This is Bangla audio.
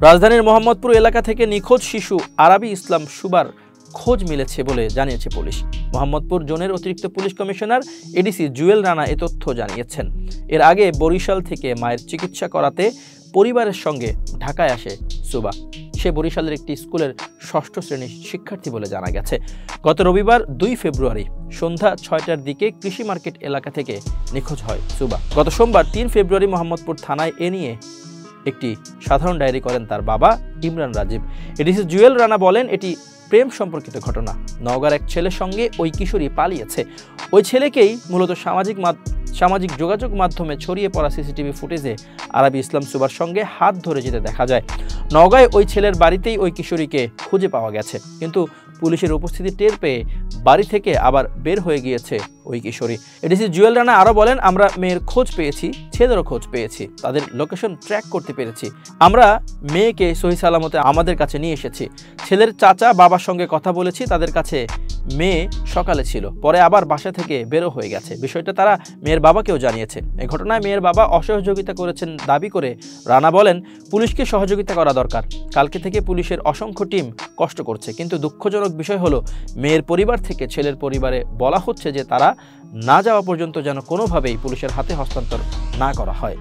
রাজধানীর মোহাম্মদপুর এলাকা থেকে নিখোঁজ শিশু আরাবী ইসলাম সুবার খোঁজ মিলেছে বলে জানিয়েছে পুলিশ। মোহাম্মদপুর জোনের অতিরিক্ত police commissioner ADC Jewel Rana এ তথ্য জানিয়েছেন। এর আগে বরিশাল থেকে মায়ের চিকিৎসা করাতে পরিবারের সঙ্গে ঢাকায় আসে সুবা। সে বরিশালের একটি স্কুলের ৬ষ্ঠ শ্রেণীর শিক্ষার্থী বলে জানা গেছে। গত রবিবার ২ ফেব্রুয়ারি সন্ধ্যা ৬টার দিকে কৃষি মার্কেট এলাকা থেকে নিখোঁজ হয় সুবা। গত সোমবার ৩ ফেব্রুয়ারি মোহাম্মদপুর থানায় এ নিয়ে একটি সাধারণ ডায়েরি করেন তার বাবা ইমরান রাজীব। এডিসি জুয়েল রানা বলেন, এটি প্রেম সম্পর্কিত ঘটনা। নওগাঁর এক ছেলের সঙ্গে ওই কিশোরী পালিয়েছে। ওই ছেলেকেই মূলত সামাজিক যোগাযোগ মাধ্যমে ছড়িয়ে পড়া সিসিটিভি ফুটেজে আরাবী ইসলাম সুবার সঙ্গে হাত ধরে যেতে দেখা যায়। নওগাঁয় ওই ছেলের বাড়িতেই ওই কিশোরীকে খুঁজে পাওয়া গেছে, কিন্তু পুলিশের উপস্থিতি টের পেয়ে বাড়ি থেকে আবার বের হয়ে গিয়েছে ওই কিশোরী। এডিসি জুয়েল রানা আরও বলেন, আমরা মেয়ের খোঁজ পেয়েছি, ছেলেরও খোঁজ পেয়েছি, তাদের লোকেশন ট্র্যাক করতে পেরেছি। আমরা মেয়েকে সহি সালামতে আমাদের কাছে নিয়ে এসেছি। ছেলের চাচা বাবার সঙ্গে কথা বলেছি, তাদের কাছে মেয়ে সকালে ছিল, পরে আবার বাসা থেকে বেরো হয়ে গেছে। বিষয়টা তারা মেয়ের বাবাকেও জানিয়েছে। এই ঘটনায় মেয়ের বাবা অসহযোগিতা করেছেন দাবি করে রানা বলেন, পুলিশকে সহযোগিতা করা দরকার। কালকে থেকে পুলিশের অসংখ্য টিম কষ্ট করছে, কিন্তু দুঃখজনক বিষয় হলো মেয়ের পরিবার থেকে ছেলের পরিবারে বলা হচ্ছে যে তারা না যাওয়া পর্যন্ত যেন কোনোভাবেই পুলিশের হাতে হস্তান্তর না করা হয়।